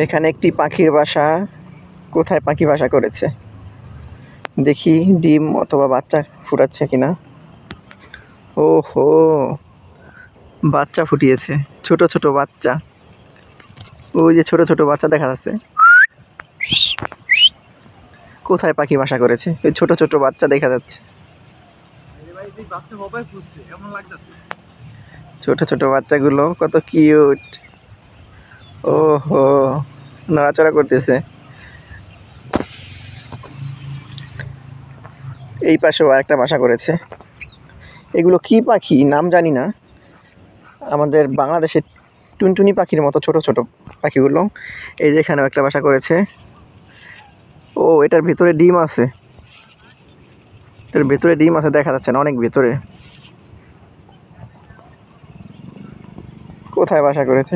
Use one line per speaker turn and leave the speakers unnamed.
এখানে একটি পাখির বাসা। কোথায় পাখি বাসা করেছে দেখি, ডিম অথবা বাচ্চা ফুটাচ্ছে কিনা। ওহো, বাচ্চা ফুটিয়েছে, ছোট ছোট বাচ্চা। ওই যে ছোট ছোট বাচ্চা দেখা যাচ্ছে। কোথায় পাখি বাসা করেছে? ওই ছোট ছোট বাচ্চা দেখা যাচ্ছে। ছোট ছোট বাচ্চাগুলো কত কিউট। ওহো, নড়াচড়া করতেছে। এই পাশেও আরেকটা বাসা করেছে। এগুলো কি পাখি নাম জানি না। আমাদের বাংলাদেশের টুনটুনি পাখির মতো ছোট ছোট পাখিগুলো। এই যে এখানেও একটা বাসা করেছে। ও, এটার ভিতরে ডিম আছে। এটার ভিতরে ডিম আছে, দেখা যাচ্ছে না, অনেক ভিতরে। কোথায় বাসা করেছে?